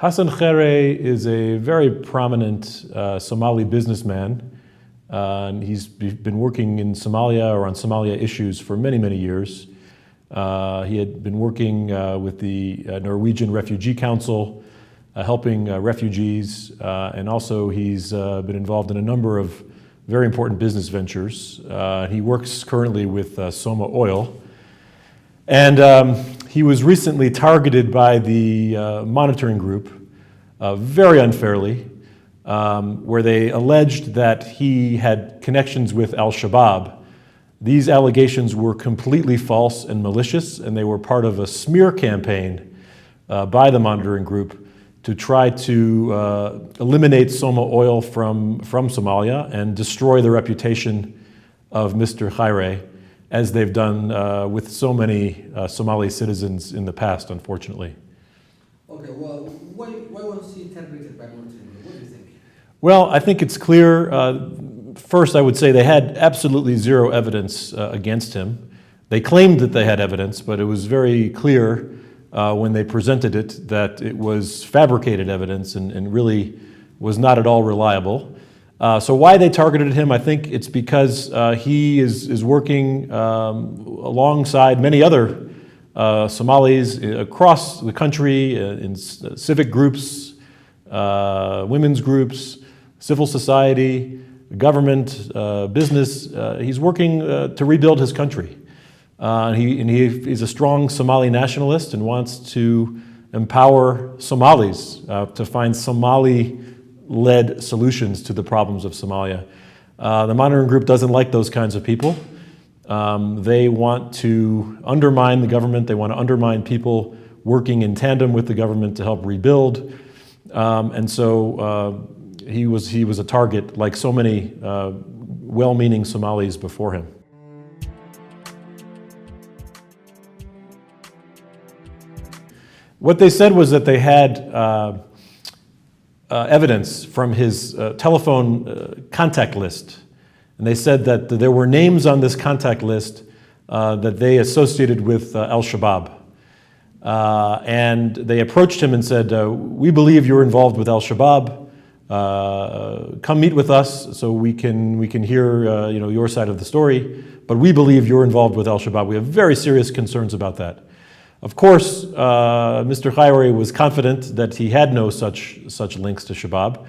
Hassan Khaire is a very prominent Somali businessman. And he's been working in Somalia or on Somalia issues for many, many years. He had been working with the Norwegian Refugee Council, helping refugees, and also he's been involved in a number of very important business ventures. He works currently with Soma Oil. And he was recently targeted by the monitoring group, very unfairly, where they alleged that he had connections with Al-Shabaab. These allegations were completely false and malicious, and they were part of a smear campaign by the monitoring group to try to eliminate Soma Oil from Somalia and destroy the reputation of Mr. Khaire, as they've done with so many Somali citizens in the past, unfortunately. Okay, well, why was he targeted by monitoring? What do you think? Well, I think it's clear. First, I would say they had absolutely zero evidence against him. They claimed that they had evidence, but it was very clear when they presented it that it was fabricated evidence and really was not at all reliable. So why they targeted him, I think it's because he is working alongside many other Somalis across the country in civic groups, women's groups, civil society, government, business. He's working to rebuild his country. He's a strong Somali nationalist and wants to empower Somalis to find Somali-led solutions to the problems of Somalia. The monitoring group doesn't like those kinds of people. They want to undermine the government. They want to undermine people working in tandem with the government to help rebuild. And so he was a target, like so many well-meaning Somalis before him. What they said was that they had evidence from his telephone contact list. And they said that there were names on this contact list that they associated with Al-Shabaab. And they approached him and said, we believe you're involved with Al-Shabaab. Come meet with us so we can hear your side of the story. But we believe you're involved with Al-Shabaab. We have very serious concerns about that. Of course, Mr. Khaire was confident that he had no such links to Shabaab.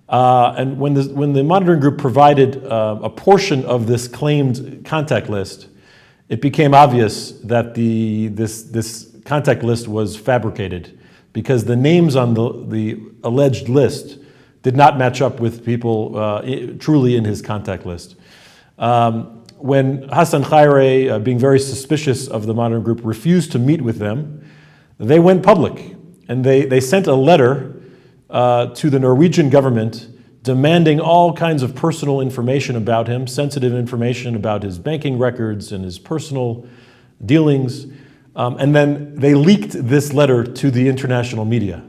And when the monitoring group provided a portion of this claimed contact list, it became obvious that this contact list was fabricated because the names on the alleged list did not match up with people truly in his contact list. When Hassan Khaire, being very suspicious of the monitoring group, refused to meet with them, they went public and they sent a letter to the Norwegian government demanding all kinds of personal information about him, sensitive information about his banking records and his personal dealings. And then they leaked this letter to the international media.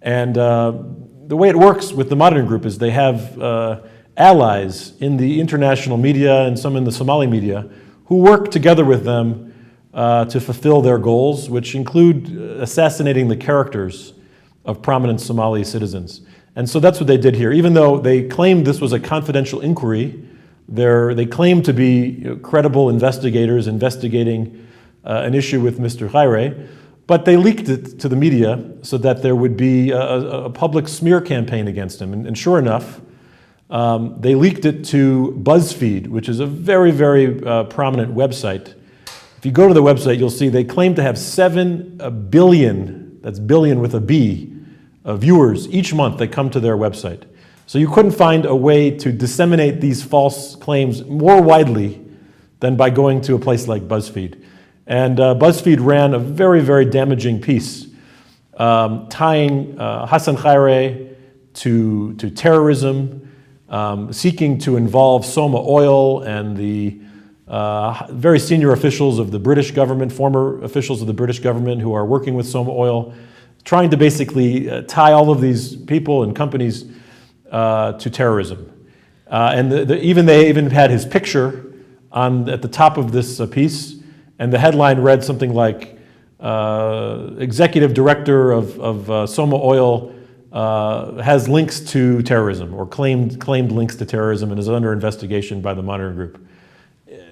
And the way it works with the monitoring group is they have allies in the international media and some in the Somali media who work together with them to fulfill their goals, which include assassinating the characters of prominent Somali citizens. And so that's what they did here. Even though they claimed this was a confidential inquiry, they claimed to be credible investigators investigating an issue with Mr. Khaire, but they leaked it to the media so that there would be a public smear campaign against him. And sure enough, they leaked it to BuzzFeed, which is a very, very prominent website. If you go to the website, you'll see they claim to have 7 billion, that's billion with a B, viewers each month that come to their website. So you couldn't find a way to disseminate these false claims more widely than by going to a place like BuzzFeed. And BuzzFeed ran a very, very damaging piece tying Hassan Khaire to terrorism, seeking to involve Soma Oil and the very senior officials of the British government, former officials of the British government who are working with Soma Oil, trying to basically tie all of these people and companies to terrorism. And they even had his picture at the top of this piece, and the headline read something like, executive director of Soma Oil has links to terrorism, or claimed links to terrorism, and is under investigation by the monitoring group.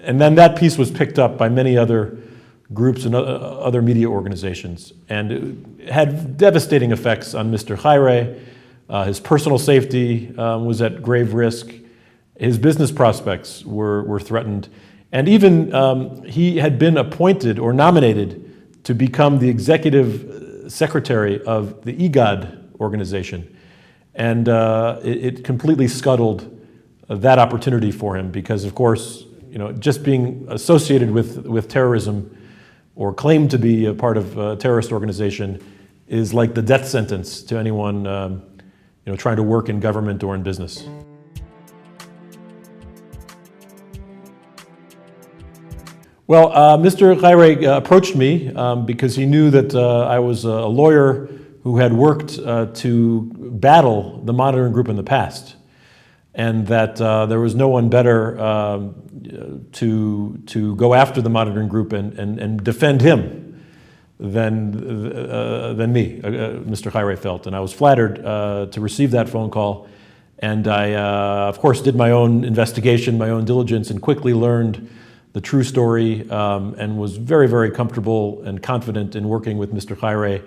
And then that piece was picked up by many other groups and other media organizations, and it had devastating effects on Mr. Khaire. His personal safety was at grave risk. His business prospects were threatened. And even he had been appointed or nominated to become the executive secretary of the IGAD organization. And it completely scuttled that opportunity for him because, of course, just being associated with terrorism or claimed to be a part of a terrorist organization is like the death sentence to anyone trying to work in government or in business. Well, Mr. Khaire approached me because he knew that I was a lawyer who had worked to battle the monitoring group in the past, and that there was no one better to go after the monitoring group and defend him than me, Mr. Khaire felt. And I was flattered to receive that phone call. And I, of course, did my own investigation, my own diligence, and quickly learned the true story, and was very, very comfortable and confident in working with Mr. Khaire.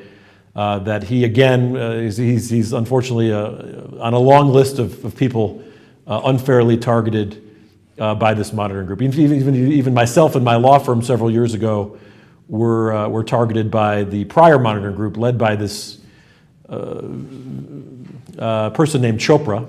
That he, again, he's unfortunately on a long list of people unfairly targeted by this monitoring group. Even myself and my law firm several years ago were targeted by the prior monitoring group led by this person named Chopra,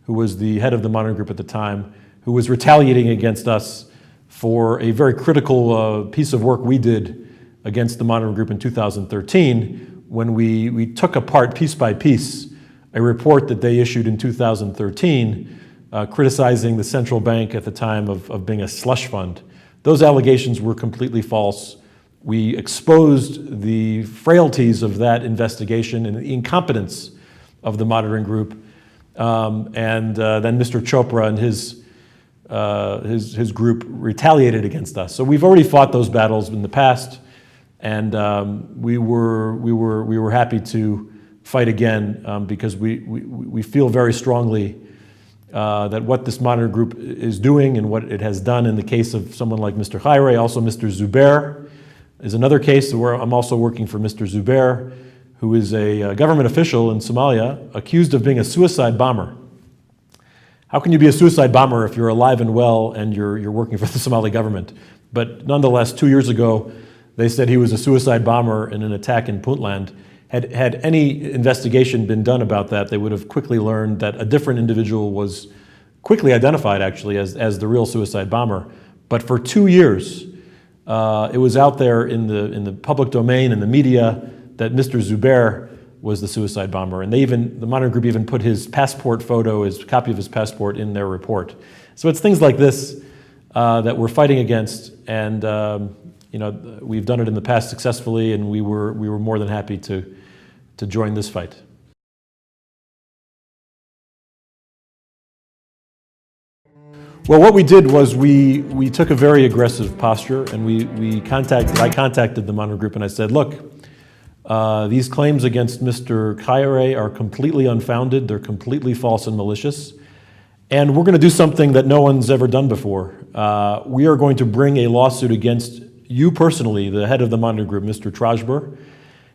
who was the head of the monitoring group at the time, who was retaliating against us for a very critical piece of work we did against the monitoring group in 2013 when we took apart piece by piece a report that they issued in 2013 criticizing the central bank at the time of being a slush fund. Those allegations were completely false. We exposed the frailties of that investigation and the incompetence of the monitoring group. Then Mr. Chopra and his group retaliated against us. So we've already fought those battles in the past, and we were happy to fight again because we feel very strongly that what this monitoring group is doing and what it has done in the case of someone like Mr. Khaire, also Mr. Zubair is another case where I'm also working for Mr. Zubair, who is a government official in Somalia accused of being a suicide bomber. How can you be a suicide bomber if you're alive and well and you're working for the Somali government? But nonetheless, 2 years ago, they said he was a suicide bomber in an attack in Puntland. Had any investigation been done about that, they would have quickly learned that a different individual was quickly identified, actually, as the real suicide bomber. But for 2 years, it was out there in the public domain and the media that Mr. Zubair was the suicide bomber. And the monitoring group even put his passport photo, his copy of his passport, in their report. So it's things like this that we're fighting against, and we've done it in the past successfully, and we were more than happy to join this fight. Well, what we did was we took a very aggressive posture, and I contacted the monitoring group and I said, look, these claims against Mr. Khaire are completely unfounded, they're completely false and malicious, and we're going to do something that no one's ever done before. We are going to bring a lawsuit against you personally, the head of the monitoring group, Mr. Trajber,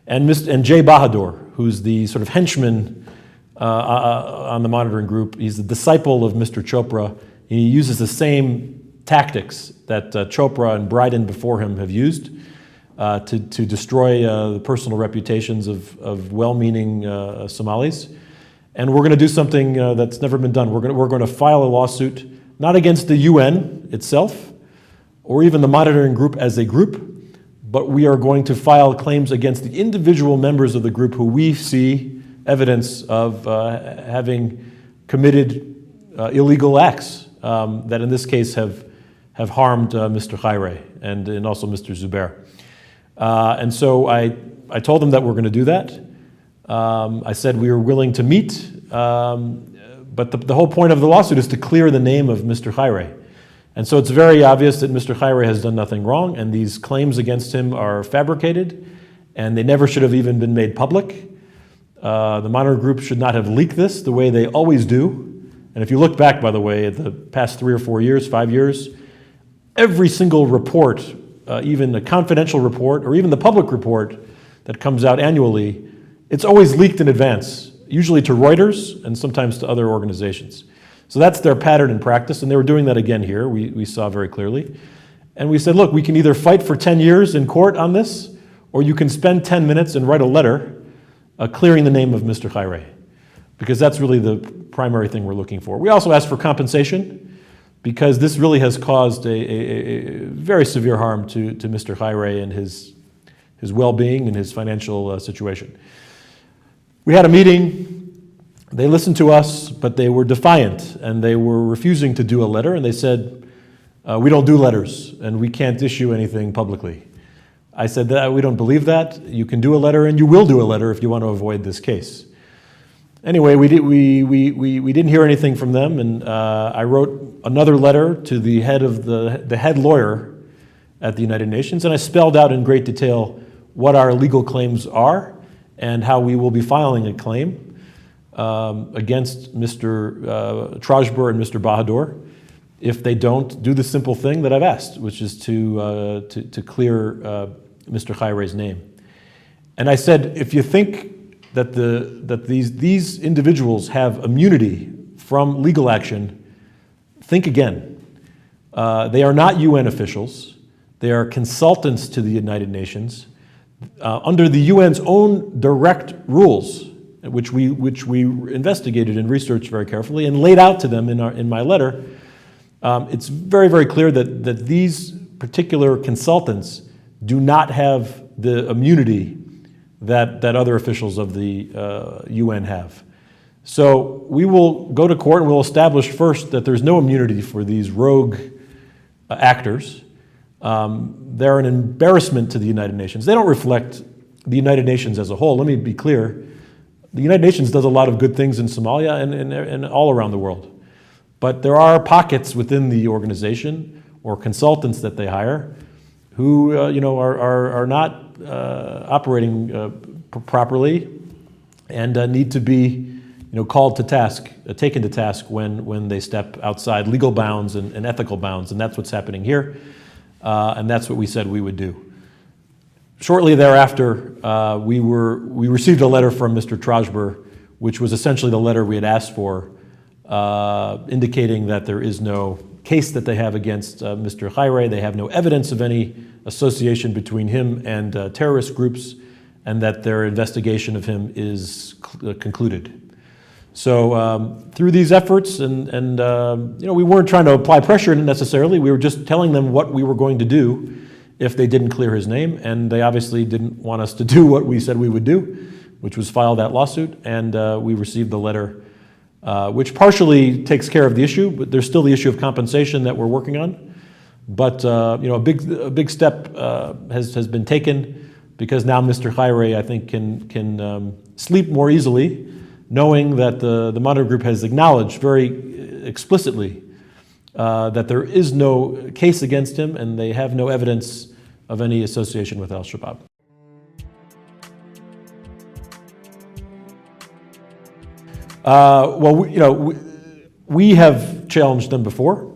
and Jay Bahadur, who's the sort of henchman on the monitoring group. He's the disciple of Mr. Chopra. He uses the same tactics that Chopra and Bryden before him have used to destroy the personal reputations of well-meaning Somalis. And we're going to do something that's never been done. We're going to file a lawsuit, not against the UN itself, or even the monitoring group as a group, but we are going to file claims against the individual members of the group who we see evidence of having committed illegal acts that in this case have harmed Mr. Khaire and also Mr. Zubair. And so I told them that we're going to do that. I said we were willing to meet, but the whole point of the lawsuit is to clear the name of Mr. Khaire. And so it's very obvious that Mr. Khayre has done nothing wrong, and these claims against him are fabricated, and they never should have even been made public. The monitor group should not have leaked this the way they always do. And if you look back, by the way, at the past 3 or 4 years, 5 years, every single report, even a confidential report or even the public report that comes out annually, it's always leaked in advance, usually to Reuters and sometimes to other organizations. So that's their pattern and practice, and they were doing that again here, we saw very clearly. And we said, look, we can either fight for 10 years in court on this, or you can spend 10 minutes and write a letter clearing the name of Mr. Khayre, because that's really the primary thing we're looking for. We also asked for compensation, because this really has caused a very severe harm to Mr. Khayre and his well-being and his financial situation. We had a meeting. They listened to us, but they were defiant, and they were refusing to do a letter, and they said, we don't do letters, and we can't issue anything publicly. I said, that we don't believe that. You can do a letter, and you will do a letter if you want to avoid this case. Anyway, we didn't hear anything from them, and I wrote another letter to the head of the head lawyer at the United Nations, and I spelled out in great detail what our legal claims are and how we will be filing a claim against Mr. Trajber and Mr. Bahadur if they don't do the simple thing that I've asked, which is to clear Mr. Khayre's name. And I said, if you think that these individuals have immunity from legal action, think again. They are not UN officials. They are consultants to the United Nations. Under the UN's own direct rules, which we investigated and researched very carefully and laid out to them in my letter, it's very, very clear that these particular consultants do not have the immunity that other officials of the UN have. So we will go to court and we'll establish first that there's no immunity for these rogue actors. They're an embarrassment to the United Nations. They don't reflect the United Nations as a whole. Let me be clear. The United Nations does a lot of good things in Somalia and all around the world. But there are pockets within the organization or consultants that they hire who are not operating properly and need to be called to task, taken to task when they step outside legal bounds and ethical bounds, and that's what's happening here, and that's what we said we would do. Shortly thereafter, we received a letter from Mr. Trajber, which was essentially the letter we had asked for, indicating that there is no case that they have against Mr. Khayre. They have no evidence of any association between him and terrorist groups, and that their investigation of him is concluded. So through these efforts, and we weren't trying to apply pressure necessarily. We were just telling them what we were going to do if they didn't clear his name, and they obviously didn't want us to do what we said we would do, which was file that lawsuit, and we received the letter, which partially takes care of the issue, but there's still the issue of compensation that we're working on. But a big step has been taken, because now Mr. Khayre, I think, can sleep more easily, knowing that the monitor group has acknowledged very explicitly that there is no case against him, and they have no evidence of any association with Al-Shabaab. We have challenged them before.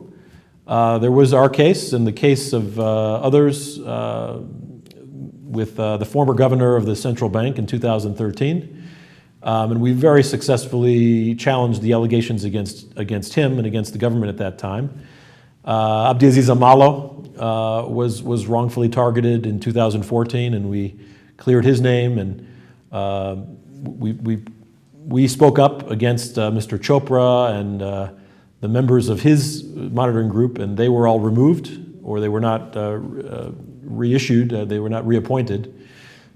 There was our case and the case of others with the former governor of the central bank in 2013. And we very successfully challenged the allegations against him and against the government at that time. Abdiaziz Amalo was wrongfully targeted in 2014, and we cleared his name, and we spoke up against Mr. Chopra and the members of his monitoring group, and they were all removed, or they were not reissued, they were not reappointed.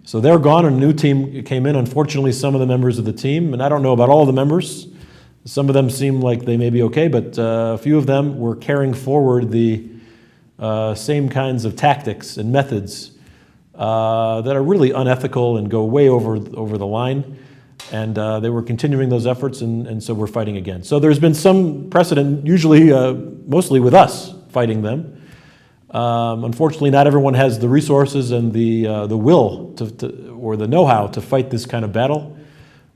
So they're gone, and a new team came in. Unfortunately, some of the members of the team, and I don't know about all of the members, some of them seem like they may be okay, but a few of them were carrying forward the same kinds of tactics and methods that are really unethical and go way over the line. And they were continuing those efforts, and so we're fighting again. So there's been some precedent, usually, mostly with us, fighting them. Unfortunately, not everyone has the resources and the will or the know-how to fight this kind of battle.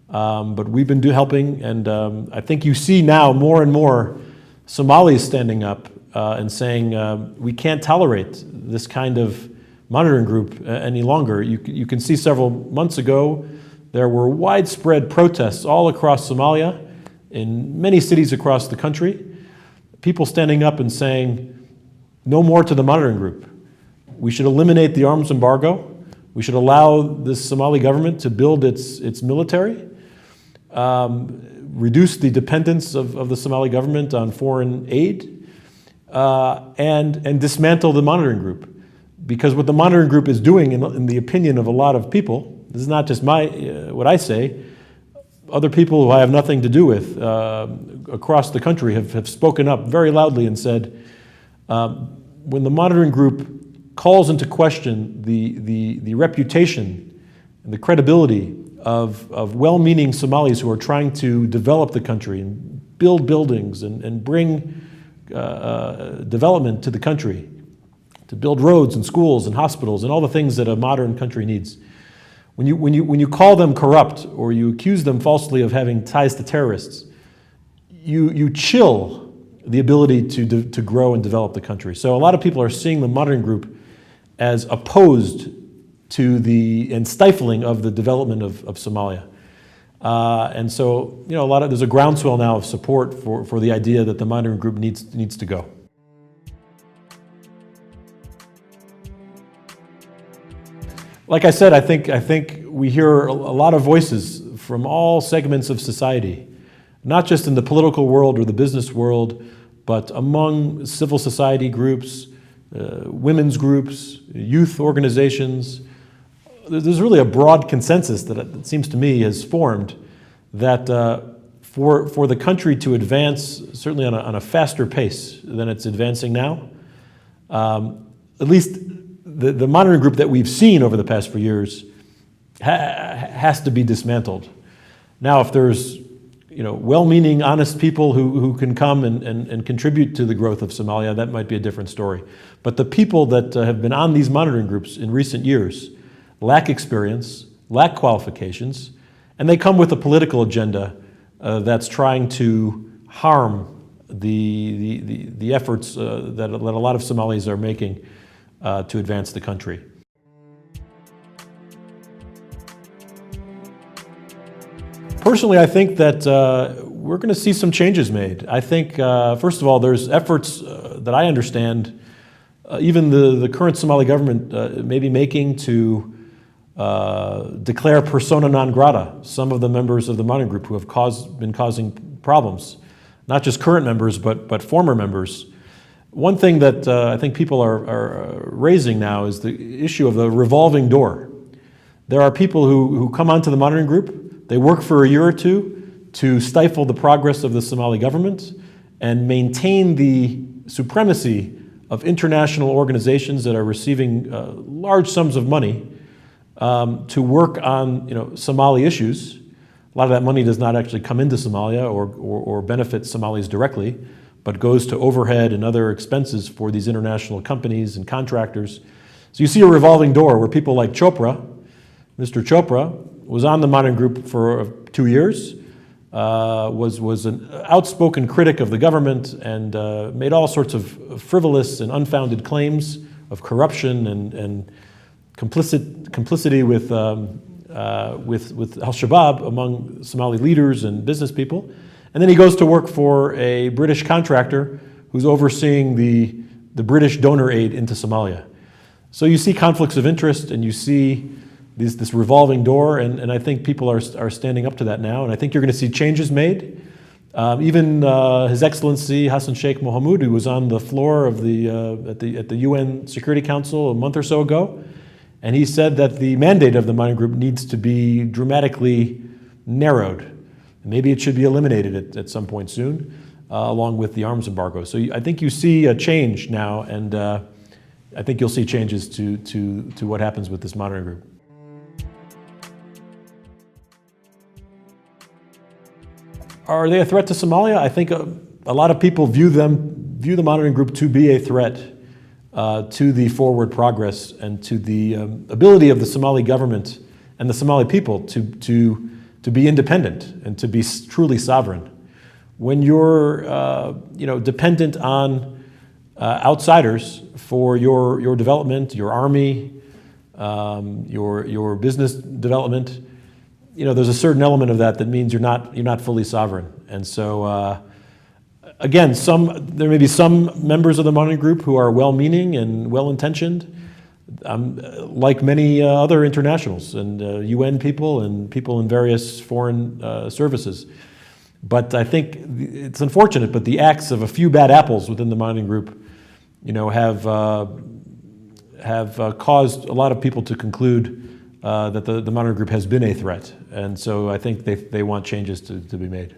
But we've been helping, and I think you see now more and more Somalis standing up and saying we can't tolerate this kind of monitoring group any longer. You can see several months ago there were widespread protests all across Somalia, in many cities across the country. People standing up and saying, no more to the monitoring group. We should eliminate the arms embargo. We should allow the Somali government to build its military, reduce the dependence of the Somali government on foreign aid, and dismantle the monitoring group. Because what the monitoring group is doing, in the opinion of a lot of people, this is not just what I say, other people who I have nothing to do with across the country have spoken up very loudly and said, when the monitoring group calls into question the reputation and the credibility of well-meaning Somalis who are trying to develop the country and build buildings and bring development to the country, to build roads and schools and hospitals and all the things that a modern country needs. When you call them corrupt or you accuse them falsely of having ties to terrorists, you chill the ability to grow and develop the country. So a lot of people are seeing the monitoring group as opposed to and stifling of the development of Somalia. And so, there's a groundswell now of support for the idea that the monitoring group needs to go. Like I said, I think we hear a lot of voices from all segments of society, not just in the political world or the business world, but among civil society groups, women's groups, youth organizations. There's really a broad consensus that it seems to me has formed that for the country to advance, certainly on a faster pace than it's advancing now, at least the monitoring group that we've seen over the past few years has to be dismantled. Now, if there's well-meaning, honest people who can come and contribute to the growth of Somalia, that might be a different story. But the people that have been on these monitoring groups in recent years lack experience, lack qualifications, and they come with a political agenda that's trying to harm the efforts that a lot of Somalis are making to advance the country. Personally, I think that we're going to see some changes made. I think, first of all, there's efforts that I understand, even the current Somali government may be making to declare persona non grata some of the members of the monitoring group who have been causing problems, not just current members, but former members. One thing that I think people are raising now is the issue of the revolving door. There are people who come onto the monitoring group, they work for a year or two to stifle the progress of the Somali government and maintain the supremacy of international organizations that are receiving large sums of money to work on Somali issues. A lot of that money does not actually come into Somalia or benefit Somalis directly, but goes to overhead and other expenses for these international companies and contractors. So you see a revolving door where people like Chopra, Mr. Chopra, was on the monitoring group for 2 years, was an outspoken critic of the government and made all sorts of frivolous and unfounded claims of corruption and complicity with Al-Shabaab among Somali leaders and business people. And then he goes to work for a British contractor who's overseeing the British donor aid into Somalia. So you see conflicts of interest and you see this revolving door, and I think people are standing up to that now, and I think you're going to see changes made. Even His Excellency Hassan Sheikh Mohamud, who was on the floor of at the UN Security Council a month or so ago, and he said that the mandate of the monitoring group needs to be dramatically narrowed. Maybe it should be eliminated at some point soon, along with the arms embargo. So I think you see a change now, and I think you'll see changes to what happens with this monitoring group. Are they a threat to Somalia? I think a lot of people view them view the monitoring group to be a threat to the forward progress and to the ability of the Somali government and the Somali people to be independent and to be truly sovereign. When you're dependent on outsiders for your development, your army, your business development, there's a certain element of that means you're not fully sovereign. And so again, there may be some members of the monitoring group who are well-meaning and well-intentioned, like many other internationals and UN people and people in various foreign services. But I think it's unfortunate, but the acts of a few bad apples within the monitoring group, have caused a lot of people to conclude that the monitoring group has been a threat. And so I think they want changes to be made.